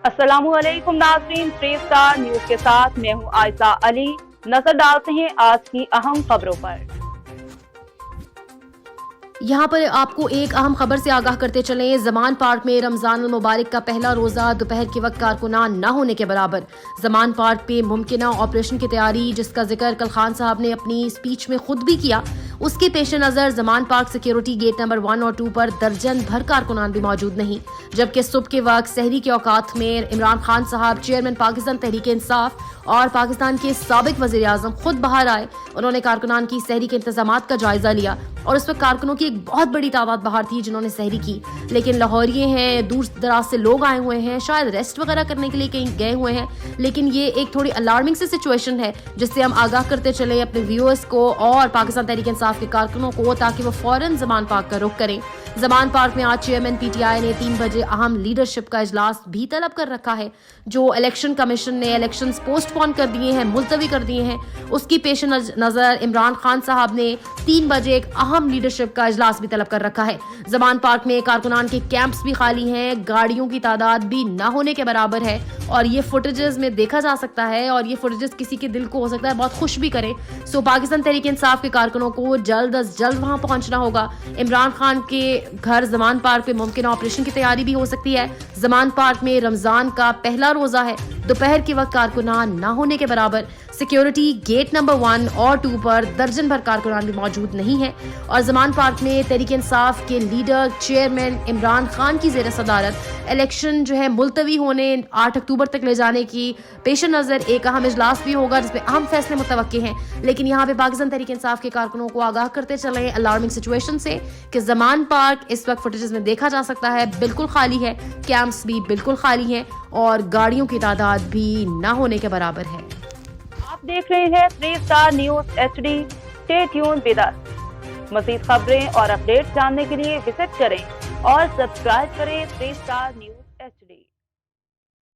अस्सलामु अलैकुम नाज़रीन, 3 स्टार न्यूज के साथ मैं हूं आयशा अली। नजर डालते हैं आज की अहम खबरों पर। यहाँ पर आपको एक अहम खबर से आगाह करते चलें। ज़मान पार्क में रमज़ान अल मुबारक का पहला रोज़ा दोपहर के वक्त कारकुनान न होने के बराबर। ज़मान पार्क पे मुमकिना ऑपरेशन की तैयारी, जिसका जिक्र कल खान साहब ने अपनी स्पीच में खुद भी किया, उसके पेश नज़र ज़मान पार्क सिक्योरिटी गेट नंबर 1 और 2 पर दर्जन भर कारकुनान भी मौजूद नहीं। जबकि सुबह के वक्त सहरी के औकात में इमरान खान साहब, चेयरमैन पाकिस्तान तहरीक इंसाफ और पाकिस्तान के साबिक वज़ीर आज़म खुद बाहर आए। उन्होंने कारकुनान की सहरी के इंतजामात का जायजा लिया और उस वक्त कारकुनों की एक बहुत बड़ी तादाद बाहर थी जिन्होंने सहरी की। लेकिन लाहौरिये हैं, दूर दराज से लोग आए हुए हैं, शायद रेस्ट वगैरह करने के लिए कहीं गए हुए हैं। लेकिन ये एक थोड़ी अलार्मिंग सी सिचुएशन है जिससे हम आगाह करते चले अपने व्यूअर्स को और पाकिस्तान तहरीक इंसाफ के कारकुनों को, ताकि वो फौरन ज़मान पार्क का रुख करें। ज़मान पार्क में आज चेयरमैन PTI ने 3 बजे अहम लीडरशिप का इजलास भी तलब कर रखा है। जो इलेक्शन कमीशन ने इलेक्शंस पोस्टपोन कर दिए हैं, मुलतवी कर दिए हैं, उसकी पेश नज़र इमरान खान साहब ने 3 बजे एक अहम लीडरशिप का इजलास भी तलब कर रखा है। ज़मान पार्क में कारकुनान के कैंप्स भी खाली हैं, गाड़ियों की तादाद भी न होने के बराबर है और ये फुटेजेस में देखा जा सकता है और ये फुटेजेस किसी के दिल को हो सकता है बहुत खुश भी करें। सो पाकिस्तान तहरीक इंसाफ के कारकुनों को जल्द अज जल्द वहां पहुंचना होगा। इमरान खान के घर ज़मान पार्क पे मुमकिन ऑपरेशन की तैयारी भी हो सकती है। ज़मान पार्क में रमज़ान का पहला रोज़ा है, दोपहर के वक्त कारकुनान न होने के बराबर। सिक्योरिटी गेट नंबर 1 और 2 पर दर्जन भर कारकुनान भी मौजूद नहीं है और ज़मान पार्क में तहरीक इंसाफ के लीडर चेयरमैन इमरान खान की ज़ेर सदारत इलेक्शन जो है मुलतवी होने 8 अक्टूबर तक ले जाने की पेश नज़र एक अहम इजलास भी होगा जिसमें अहम फैसले मुतवक्के हैं। लेकिन यहाँ पे पाकिस्तान तहरीक इंसाफ के कारकुनों को आगाह करते चले अलार्मिंग सिचुएशन से कि ज़मान पार्क इस वक्त फुटेजेस में देखा जा सकता है बिल्कुल खाली है, कैंप्स भी बिल्कुल खाली हैं और गाड़ियों की तादाद भी न होने के बराबर है। आप देख रहे हैं 3 star news HD। Stay tune with us. मज़ीद खबरें और अपडेट्स जानने के लिए विजिट करें और सब्सक्राइब करें 3 स्टार न्यूज।